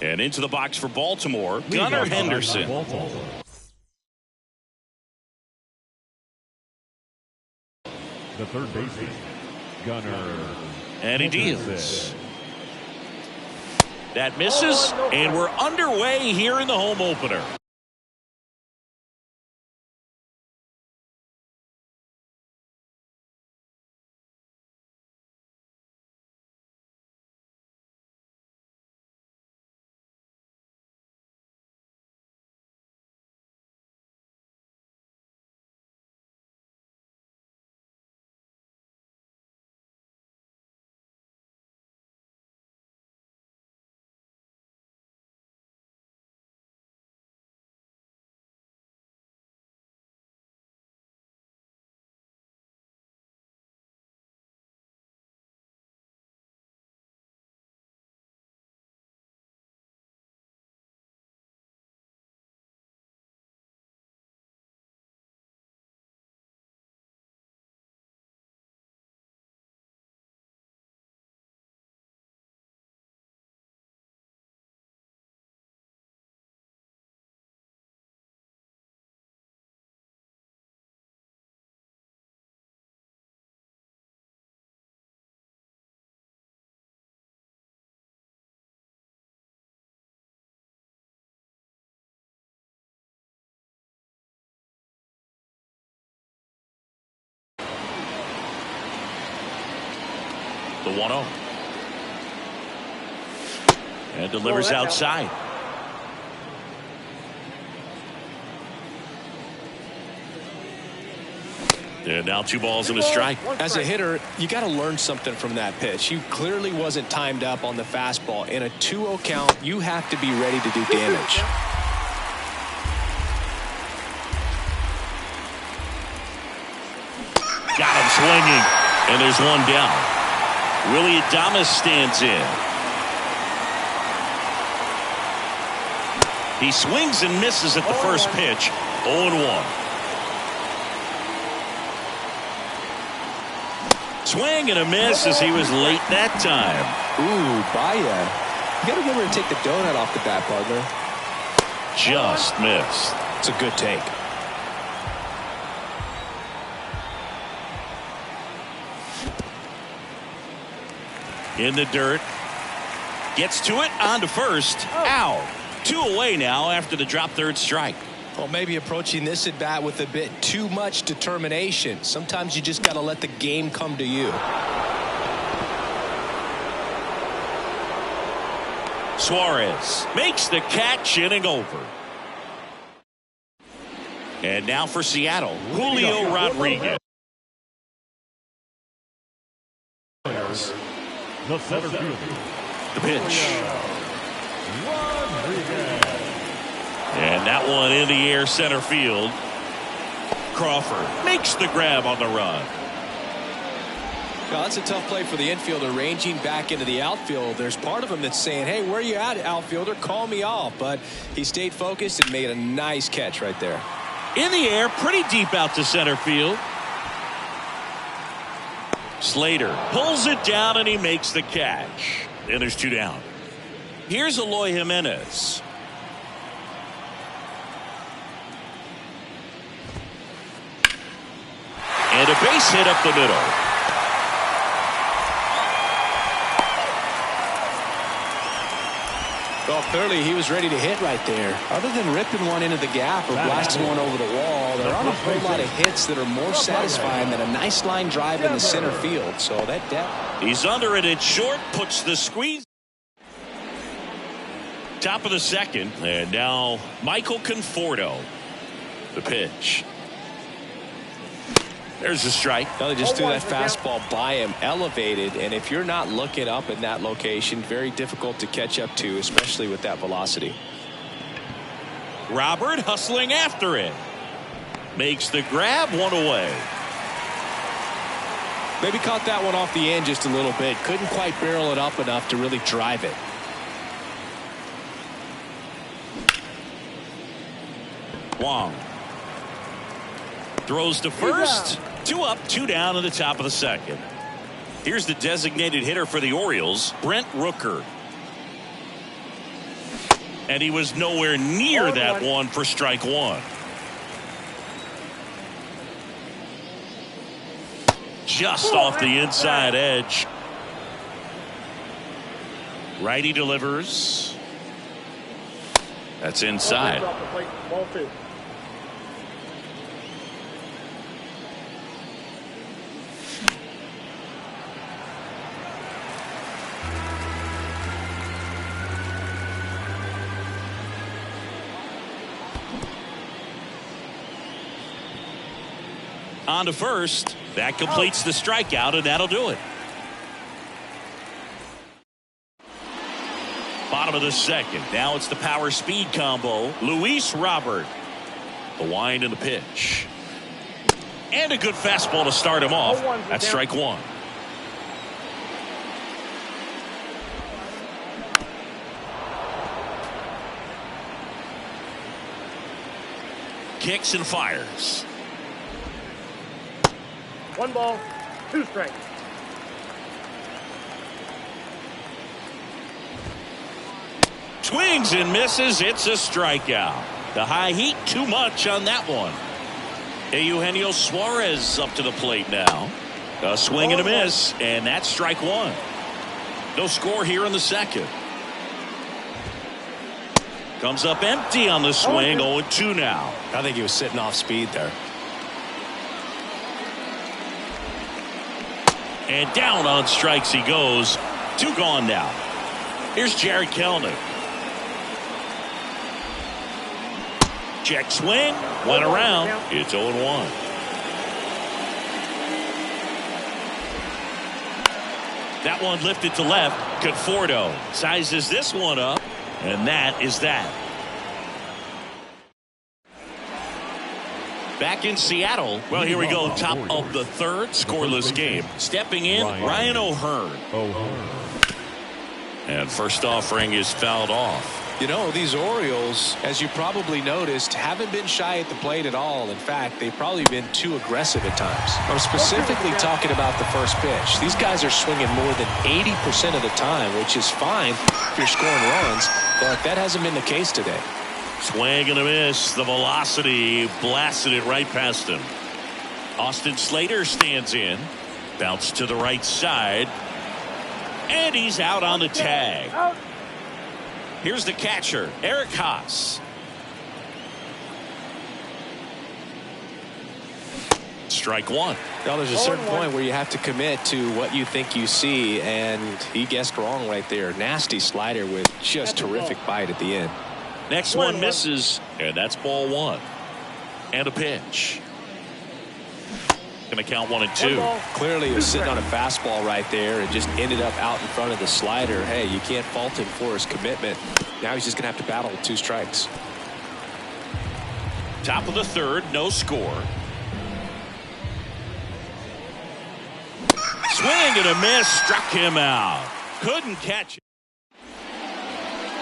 And into the box for Baltimore, Gunnar Henderson. The third baseman, Gunnar. And he deals. That misses, and we're underway here in the home opener. The 1-0. And delivers outside. And now 2 balls and a strike. As a hitter, you got to learn something from that pitch. He clearly wasn't timed up on the fastball. In a 2-0 count, you have to be ready to do damage. Got him swinging. And there's 1 down. Willy Adames stands in. He swings and misses at the first pitch. 0-1. Swing and a miss as he was late that time. Ooh, Baia. You got to remember to take the donut off the bat, partner. Just missed. It's a good take. In the dirt. Gets to it. On to first. Out. 2 away now after the drop third strike. Well, maybe approaching this at bat with a bit too much determination. Sometimes you just got to let the game come to you. Suarez makes the catch, inning over. And now for Seattle, Julio Rodriguez. The center fielder. The pitch. And that one in the air center field. Crawford makes the grab on the run. Well, that's a tough play for the infielder, ranging back into the outfield. There's part of him that's saying, hey, where you at, outfielder? Call me off. But he stayed focused and made a nice catch right there. In the air, pretty deep out to center field. Slater pulls it down and he makes the catch. And there's 2 down. Here's Eloy Jimenez. And a base hit up the middle. Well, clearly he was ready to hit right there. Other than ripping one into the gap or blasting one over the wall, there aren't a whole lot of hits that are more satisfying than a nice line drive in the center field. So that depth. He's under it at short, puts the squeeze. Top of the second, and now Michael Conforto. The pitch. There's a strike. Well, they just threw that fastball by him, elevated, and if you're not looking up in that location, very difficult to catch up to, especially with that velocity. Robert hustling after it. Makes the grab, 1 away. Maybe caught that one off the end just a little bit. Couldn't quite barrel it up enough to really drive it. Wong throws to first. 2 up, 2 down at the top of the second. Here's the designated hitter for the Orioles, Brent Rooker. And he was nowhere near that one for strike one. Just off the inside edge. Righty delivers. That's inside. Ball two. On to first. That completes the strikeout, and that'll do it. Bottom of the second. Now it's the power speed combo. Luis Robert. The wind and the pitch. And a good fastball to start him off. That's strike one. Kicks and fires. 1 ball, 2 strikes. Swings and misses. It's a strikeout. The high heat too much on that one. Eugenio Suarez up to the plate now. A swing and a miss, and that's strike one. No score here in the second. Comes up empty on the swing. 0-2 now. I think he was sitting off speed there. And down on strikes he goes. 2 gone now. Here's Jarred Kelenic. Check swing. Went around. It's 0-1. That one lifted to left. Conforto sizes this one up. And that is that. Back in Seattle. Well, here we go. Top of the third. Scoreless game. Stepping in, Ryan O'Hearn. And first offering is fouled off. You know, these Orioles, as you probably noticed, haven't been shy at the plate at all. In fact, they've probably been too aggressive at times. I'm specifically talking about the first pitch. These guys are swinging more than 80% of the time, which is fine if you're scoring runs, but that hasn't been the case today. Swing and a miss. The velocity blasted it right past him. Austin Slater stands in. Bounce to the right side. And he's out on the tag. Here's the catcher, Eric Haas. Strike one. Now, there's a certain point where you have to commit to what you think you see, and he guessed wrong right there. Nasty slider with just terrific bite at the end. Next one misses, and that's ball one. And a pitch. Going to count 1-2. Clearly, he was sitting on a fastball right there and just ended up out in front of the slider. Hey, you can't fault him for his commitment. Now he's just going to have to battle with 2 strikes. Top of the third, no score. Swing and a miss, struck him out. Couldn't catch it.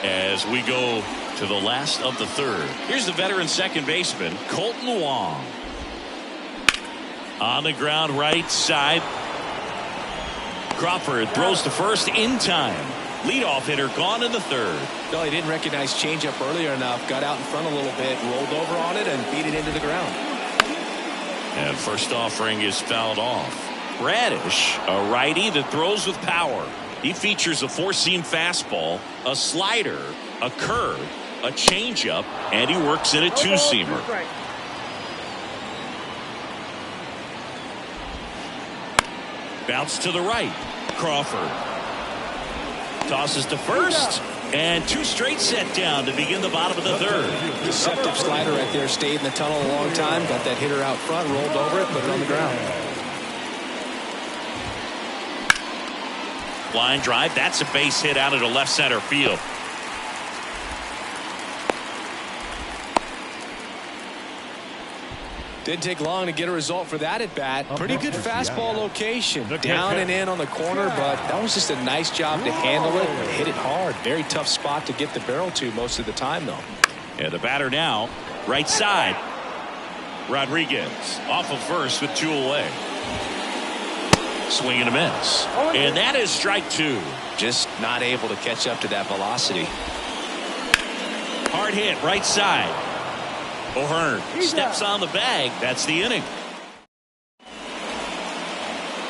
As we go to the last of the third. Here's the veteran second baseman, Colton Wong. On the ground right side. Crawford throws to first in time. Leadoff hitter gone in the third. No, he didn't recognize changeup earlier enough. Got out in front a little bit, rolled over on it, and beat it into the ground. And first offering is fouled off. Radish, a righty that throws with power. He features a 4-seam fastball, a slider, a curve, a changeup, and he works in a 2-seamer. Bounce to the right. Crawford tosses to first, and 2 straight set down to begin the bottom of the third. Deceptive slider right there. Stayed in the tunnel a long time. Got that hitter out front, rolled over it, put it on the ground. Line drive. That's a base hit out into left center field. Didn't take long to get a result for that at bat. Pretty good fastball location. Down and in on the corner, but that was just a nice job to handle it and hit it hard. Very tough spot to get the barrel to most of the time, though. And the batter now, right side. Rodriguez off of first with 2 away. Swing and a miss. And that is strike 2. Just not able to catch up to that velocity. hard hit right side. O'Hearn steps on the bag. That's the inning.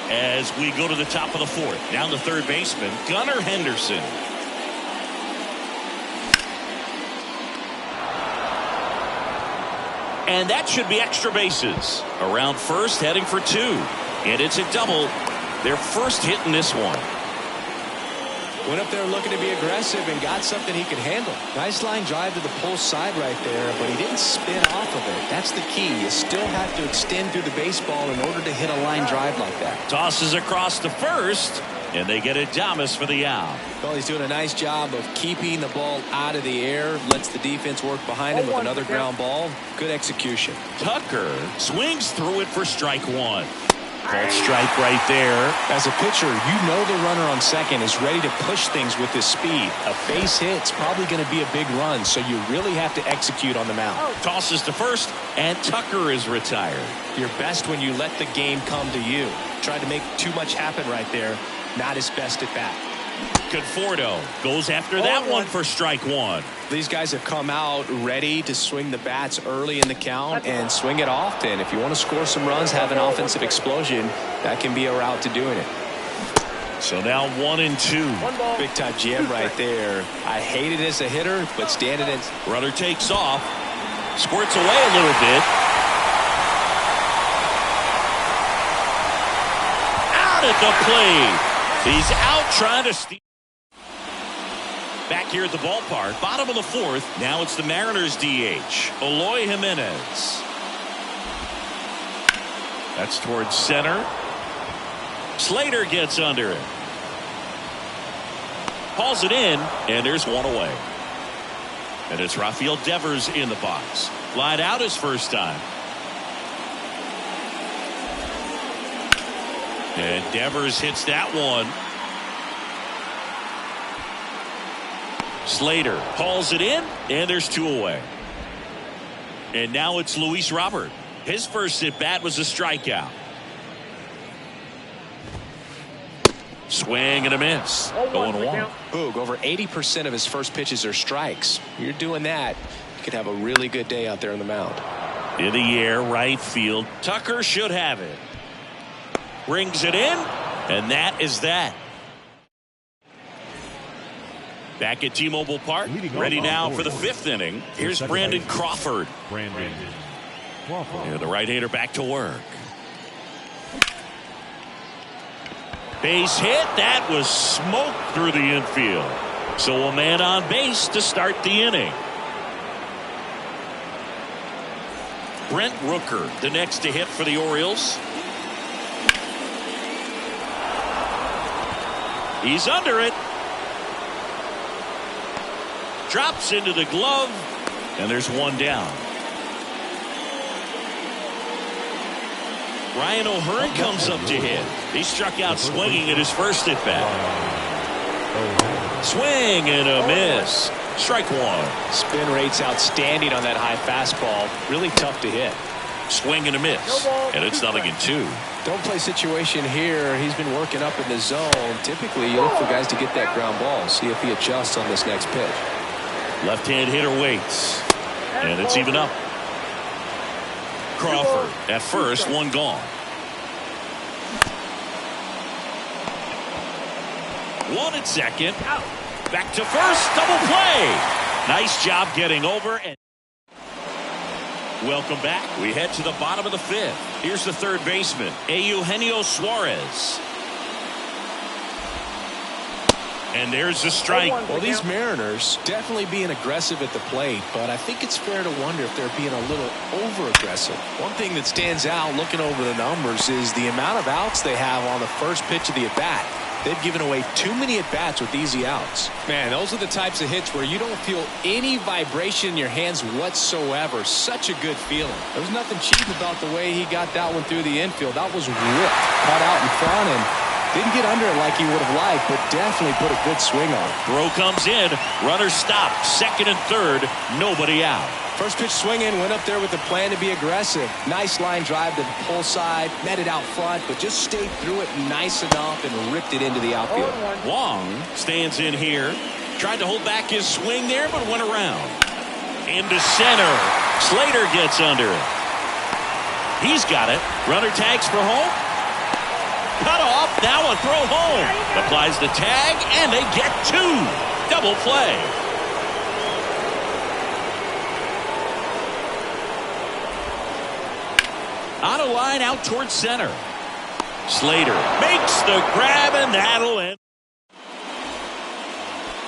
As we go to the top of the fourth, down to third baseman Gunnar Henderson. And that should be extra bases. Around first, heading for two. And it's a double. Their first hit in this one. Went up there looking to be aggressive and got something he could handle. Nice line drive to the pull side right there, but he didn't spin off of it. That's the key. You still have to extend through the baseball in order to hit a line drive like that. Tosses across to first, and they get Adames for the out. Well, he's doing a nice job of keeping the ball out of the air, lets the defense work behind him with another ground ball. Good execution. Tucker swings through it for strike one. Called strike right there. As a pitcher, you know the runner on second is ready to push things with his speed. A base hit's probably going to be a big run, so you really have to execute on the mound. Tosses to first, and Tucker is retired. You're best when you let the game come to you. Tried to make too much happen right there. Not his best at bat. Conforto goes after that one for strike one. These guys have come out ready to swing the bats early in the count and swing it often. If you want to score some runs, have an offensive explosion, that can be a route to doing it. So now 1-2. Big time GM right there. I hate it as a hitter, but standing in. Runner takes off, squirts away a little bit. Out at the plate. He's out trying to steal. Back here at the ballpark, bottom of the fourth. Now it's the Mariners DH, Eloy Jimenez. That's towards center. Slater gets under it. Hauls it in, and there's one away. And it's Rafael Devers in the box. Flied out his first time. And Devers hits that one. Slater hauls it in, and there's two away. And now it's Luis Robert. His first at bat was a strikeout. Swing and a miss. 0-1. Boog, over 80% of his first pitches are strikes. You're doing that, you could have a really good day out there on the mound. In the air, right field. Tucker should have it. Brings it in, and that is that. Back at T-Mobile Park, ready now for the fifth inning. Here's Brandon Crawford. The right-hander back to work. Base hit. That was smoked through the infield. So a man on base to start the inning. Brent Rooker, the next to hit for the Orioles. He's under it. Drops into the glove, and there's one down. Ryan O'Hearn comes up to hit. He struck out swinging at his first at bat. Swing and a miss. Strike one. Spin rate's outstanding on that high fastball. Really tough to hit. Swing and a miss. And it's 0-2. Don't play situation here. He's been working up in the zone. Typically, you look for guys to get that ground ball. See if he adjusts on this next pitch. Left-hand hitter waits. And it's even up. Crawford at first, one gone. One at second. Back to first, double play. Nice job getting over. And welcome back. We head to the bottom of the fifth. Here's the third baseman, Eugenio Suarez. And there's the strike. Well, these Mariners definitely being aggressive at the plate, but I think it's fair to wonder if they're being a little over-aggressive. One thing that stands out looking over the numbers is the amount of outs they have on the first pitch of the at-bat. They've given away too many at-bats with easy outs. Man, those are the types of hits where you don't feel any vibration in your hands whatsoever. Such a good feeling. There was nothing cheap about the way he got that one through the infield. That was ripped, caught out in front, and didn't get under it like he would have liked, but definitely put a good swing on it. Throw comes in. Runner stopped. Second and third. Nobody out. First pitch swinging, went up there with the plan to be aggressive. Nice line drive to the pull side, met it out front, but just stayed through it nice enough and ripped it into the outfield. Wong stands in here. Tried to hold back his swing there, but went around. Into center. Slater gets under it. He's got it. Runner tags for home. Cut off. Now a throw home. Applies the tag, and they get two. Double play. On a line out towards center. Slater makes the grab, and that'll end.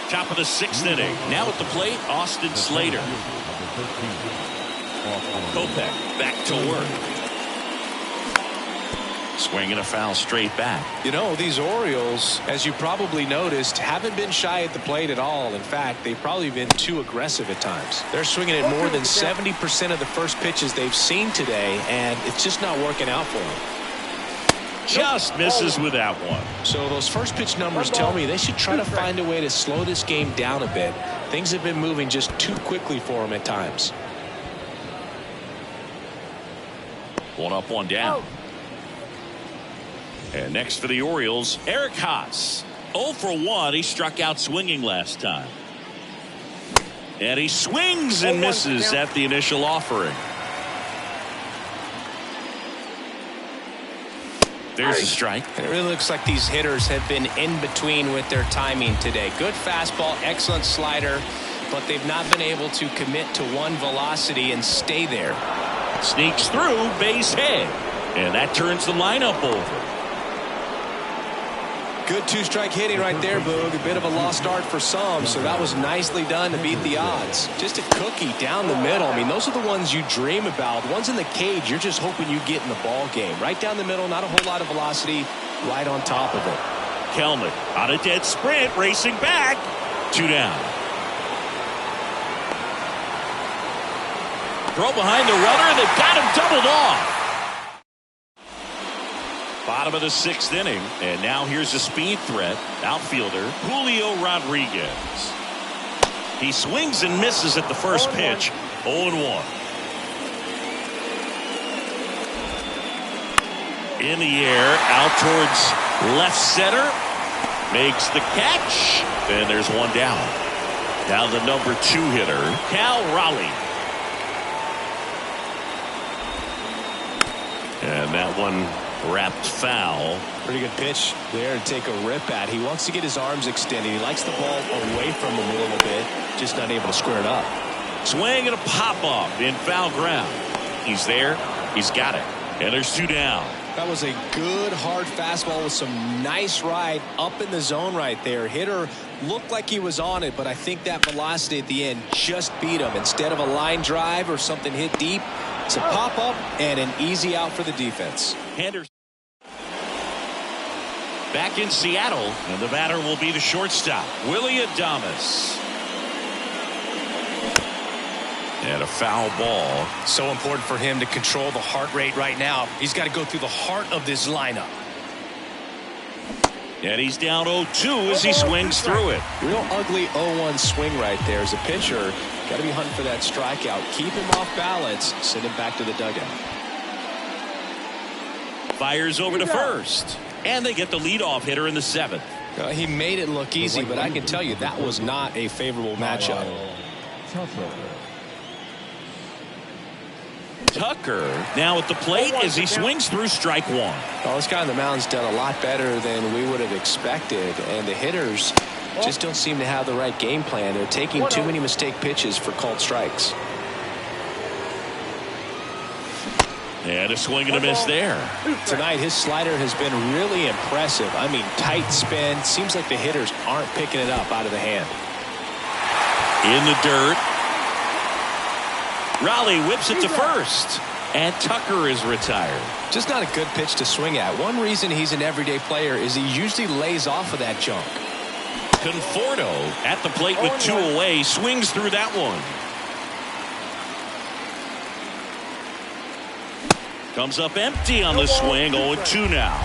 Top of the 6th inning. Now at the plate, Austin Slater. Kopech back to work. Swinging a foul straight back. You know, these Orioles, as you probably noticed, haven't been shy at the plate at all. In fact, they've probably been too aggressive at times. They're swinging at more than 70% of the first pitches they've seen today, and it's just not working out for them. Just misses with that one. So those first pitch numbers tell me they should try to find a way to slow this game down a bit. Things have been moving just too quickly for them at times. 1 up, 1 down. And next for the Orioles, Eric Haas. 0 for 1. He struck out swinging last time. And he swings and misses at the initial offering. There's a strike. And it really looks like these hitters have been in between with their timing today. Good fastball, excellent slider, but they've not been able to commit to one velocity and stay there. Sneaks through, base hit. And that turns the lineup over. Good two-strike hitting right there, Boog. A bit of a lost art for some, so that was nicely done to beat the odds. Just a cookie down the middle. I mean, those are the ones you dream about. The ones in the cage, you're just hoping you get in the ball game. Right down the middle, not a whole lot of velocity, right on top of it. Kelman on a dead sprint, racing back. 2 down. Throw behind the runner, and they've got him doubled off. Bottom of the 6th inning, and now here's a speed threat. Outfielder Julio Rodriguez. He swings and misses at the first pitch. 0-1. In the air, out towards left center. Makes the catch, and there's 1 down. Now the number 2 hitter, Cal Raleigh. And that one wrapped foul. Pretty good pitch there to take a rip at. He wants to get his arms extended. He likes the ball away from him a little bit, just not able to square it up. Swing and a pop-up in foul ground. He's there. He's got it. And there's 2 down. That was a good hard fastball with some nice ride up in the zone right there. Hitter looked like he was on it, but I think that velocity at the end just beat him. Instead of a line drive or something hit deep, it's a pop-up and an easy out for the defense. Henderson back in Seattle, and the batter will be the shortstop, Willy Adames. And a foul ball. So important for him to control the heart rate right now. He's got to go through the heart of this lineup. And he's down 0-2 as he swings through it. Real ugly 0-1 swing right there. As a pitcher, got to be hunting for that strikeout. Keep him off balance. Send him back to the dugout. Fires over to first. And they get the leadoff hitter in the 7th. He made it look easy, but I can tell you that was not a favorable matchup. Tucker now at the plate as he swings through strike 1. Well, this guy on the mound's done a lot better than we would have expected, and the hitters just don't seem to have the right game plan. They're taking too many mistake pitches for called strikes. And a swing and a miss there. Tonight, his slider has been really impressive. I mean, tight spin. Seems like the hitters aren't picking it up out of the hand. In the dirt. Raleigh whips it to first. And Tucker is retired. Just not a good pitch to swing at. One reason he's an everyday player is he usually lays off of that junk. Conforto at the plate with 2 away. Swings through that one. Comes up empty on the swing. 0-2 now.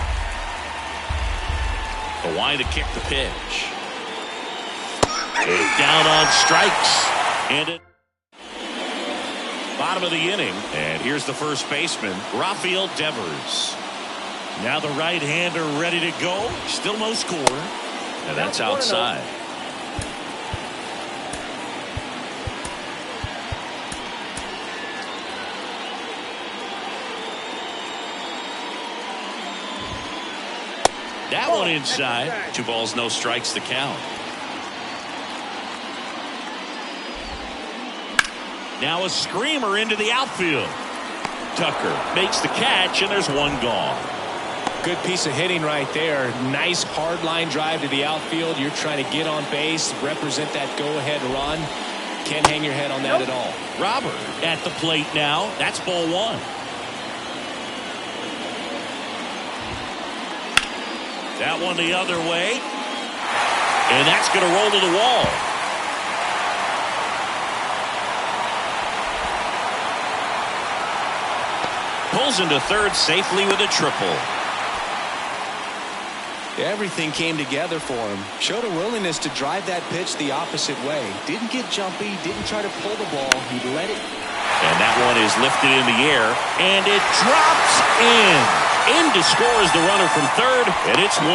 The wind to kick the pitch. Down on strikes. And it. Bottom of the inning. And here's the first baseman, Rafael Devers. Now the right-hander ready to go. Still no score. And that's outside. That one inside. 2 balls, no strikes to count. Now a screamer into the outfield. Tucker makes the catch, and there's one gone. Good piece of hitting right there. Nice hard line drive to the outfield. You're trying to get on base, represent that go-ahead run. Can't hang your head on that at all. Robert at the plate now. That's ball 1. That one the other way. And that's going to roll to the wall. Pulls into third safely with a triple. Everything came together for him. Showed a willingness to drive that pitch the opposite way. Didn't get jumpy, didn't try to pull the ball. He let it. And that one is lifted in the air, and it drops in. In to score is the runner from third, and it's 1-0.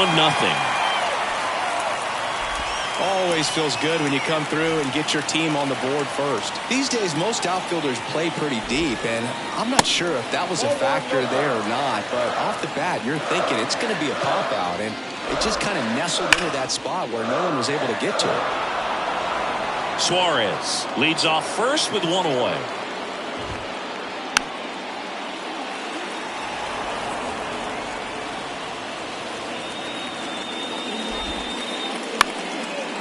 Always feels good when you come through and get your team on the board first. These days, most outfielders play pretty deep, and I'm not sure if that was a factor there or not, but off the bat, you're thinking it's going to be a pop-out, and it just kind of nestled into that spot where no one was able to get to it. Suarez leads off first with 1 away.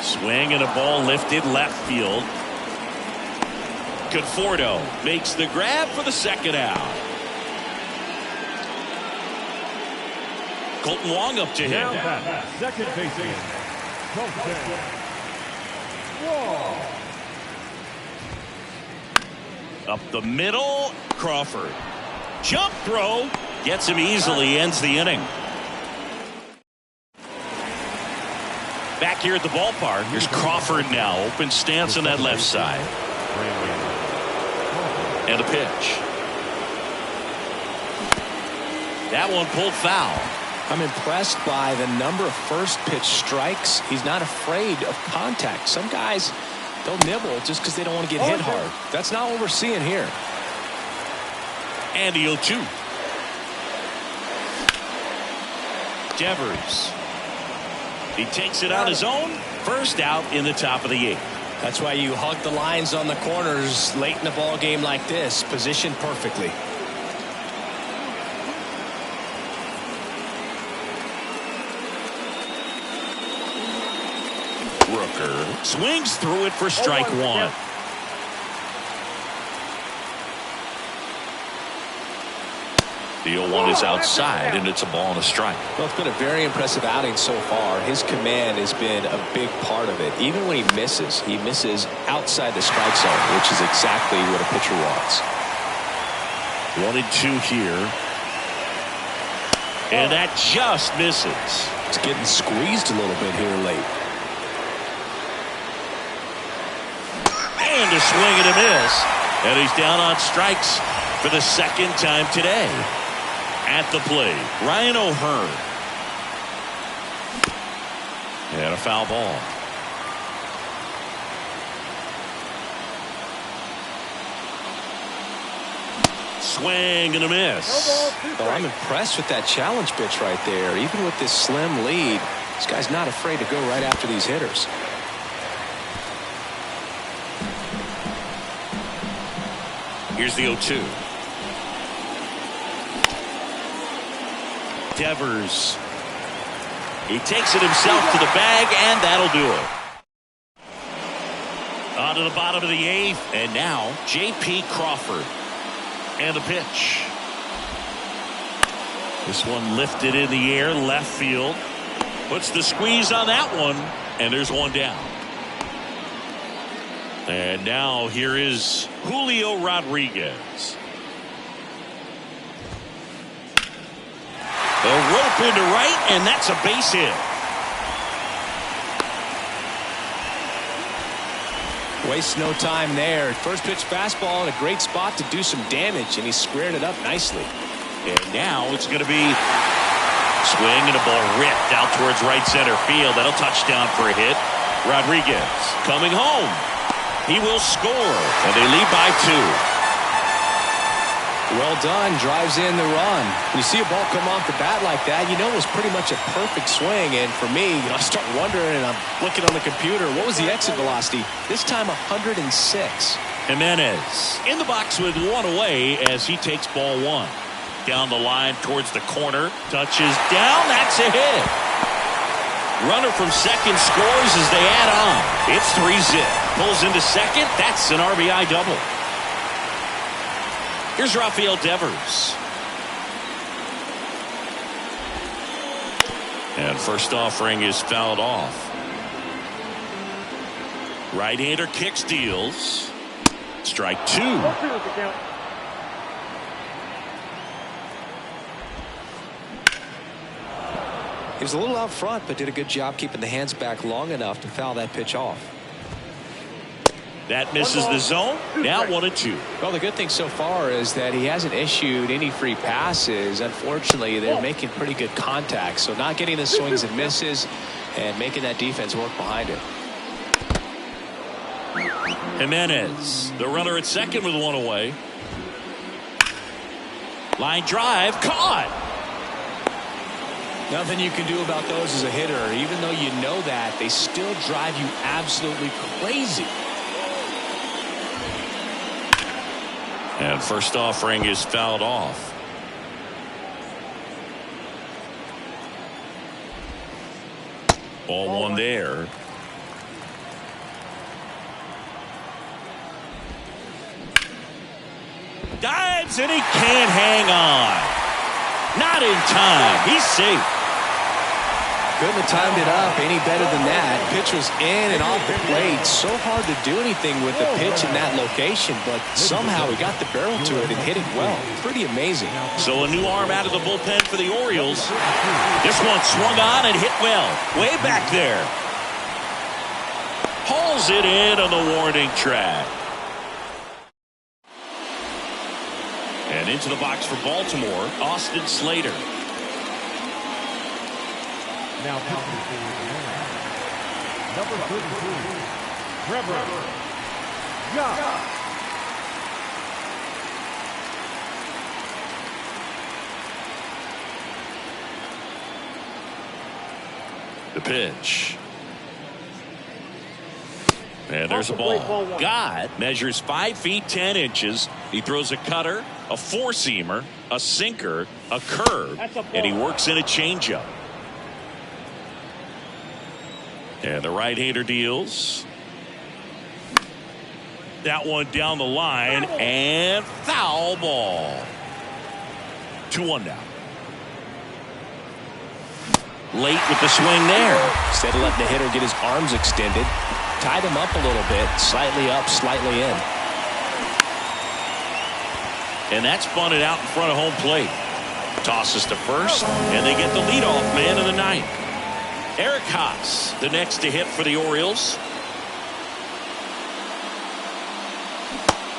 Swing and a ball lifted left field. Conforto makes the grab for the second out. Colton Wong up to him. Now back, second baseman, Colton Wong. Up the middle, Crawford. Jump throw. Gets him easily, ends the inning. Back here at the ballpark, here's Crawford now. Open stance on that left side. And a pitch. That one pulled foul. I'm impressed by the number of first pitch strikes. He's not afraid of contact. Some guys, they'll nibble just because they don't want to get hit hard. That's not what we're seeing here. And the 0-2. Devers. He takes it on his own. First out in the top of the 8th. That's why you hug the lines on the corners late in the ball game like this. Positioned perfectly. Rooker swings through it for strike 1. The 0-1 is outside, and it's a ball and a strike. Well, it's been a very impressive outing so far. His command has been a big part of it. Even when he misses outside the strike zone, which is exactly what a pitcher wants. 1-2 here. And that just misses. It's getting squeezed a little bit here late. And a swing and a miss. And he's down on strikes for the second time today. At the plate, Ryan O'Hearn. And a foul ball. Swing and a miss. Oh, I'm impressed with that challenge pitch right there. Even with this slim lead, this guy's not afraid to go right after these hitters. Here's the 0-2. Devers. He takes it himself to the bag, and that'll do it. On to the bottom of the 8th, and now J.P. Crawford. And the pitch. This one lifted in the air, left field. Puts the squeeze on that one, and there's one down. And now here is Julio Rodriguez. A rope into right, and that's a base hit. Wastes no time there. First pitch fastball in a great spot to do some damage, and he squared it up nicely. And now it's going to be swing and a ball ripped out towards right center field. That'll touchdown for a hit. Rodriguez coming home. He will score, and they lead by 2. Well done. Drives in the run. When you see a ball come off the bat like that, you know it was pretty much a perfect swing. And for me, I start wondering, and I'm looking on the computer, what was the exit velocity? This time 106. Jimenez in the box with one away as he takes ball one. Down the line towards the corner. Touches down. That's a hit. Runner from second scores as they add on. It's 3-zip. Pulls into second. That's an RBI double. Here's Rafael Devers. And first offering is fouled off. Right-hander kicks, deals. Strike two. He was a little out front, but did a good job keeping the hands back long enough to foul that pitch off. That misses the zone. Now 1-2. Well, the good thing so far is that he hasn't issued any free passes. Unfortunately, they're making pretty good contact. So not getting the swings and misses and making that defense work behind it. Jimenez, the runner at second with one away. Line drive, caught. Nothing you can do about those as a hitter. Even though you know that, they still drive you absolutely crazy. And first offering is fouled off. Ball one there. Dives and he can't hang on. Not in time. He's safe. Couldn't have timed it up any better than that. Pitch was in and off the plate. So hard to do anything with the pitch in that location, but somehow he got the barrel to it and hit it well. Pretty amazing. So a new arm out of the bullpen for the Orioles. This one swung on and hit well. Way back there. Hauls it in on the warning track. And into the box for Baltimore, Austin Slater. Now number 33, Trevor Josh. The pitch. And there's a ball. God measures 5 feet 10 inches. He throws a cutter, a four-seamer, a sinker, a curve, and he works in a changeup. And the right-hander deals. That one down the line and foul ball. 2-1 now. Late with the swing there. Instead of letting the hitter get his arms extended, tied him up a little bit, slightly up, slightly in. And that's bunted out in front of home plate. Tosses to first, and they get the leadoff man of the ninth. Eric Haas, the next to hit for the Orioles.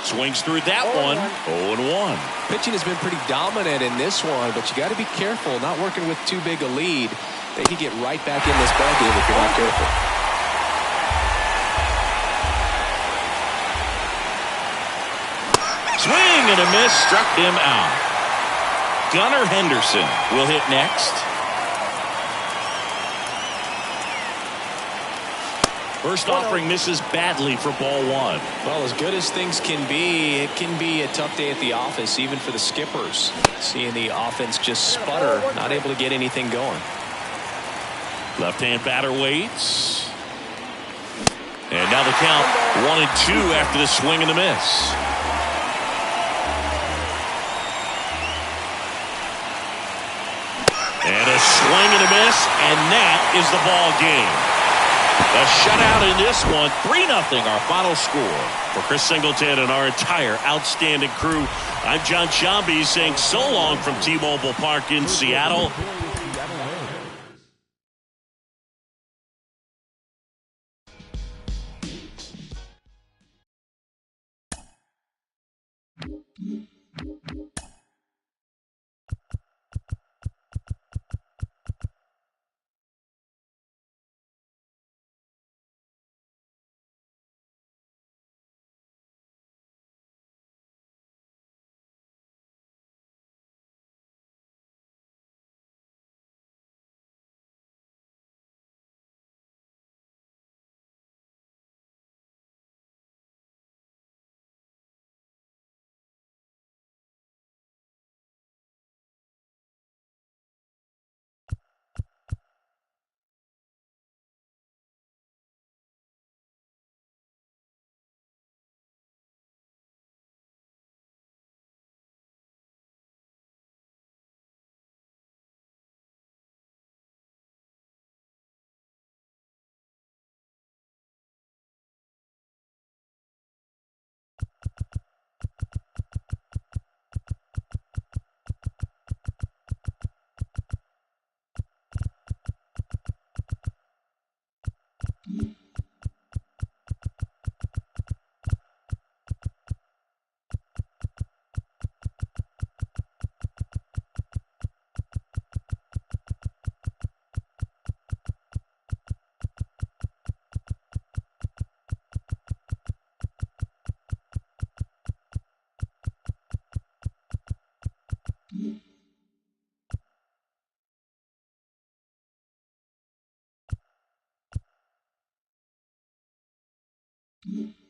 Swings through that one. 0-1. Pitching has been pretty dominant in this one, but you got to be careful not working with too big a lead. They could get right back in this ball game if you're not careful. Swing and a miss, struck him out. Gunnar Henderson will hit next. First offering misses badly for ball one. Well, as good as things can be, it can be a tough day at the office, even for the skippers. Seeing the offense just sputter, not able to get anything going. Left-hand batter waits. And now the count 1-2 after the swing and the miss. And a swing and a miss, and that is the ball game. A shutout in this one, 3-0 our final score. For Chris Singleton and our entire outstanding crew, I'm John Shambi saying so long from T-Mobile Park in Seattle. Mm-hmm.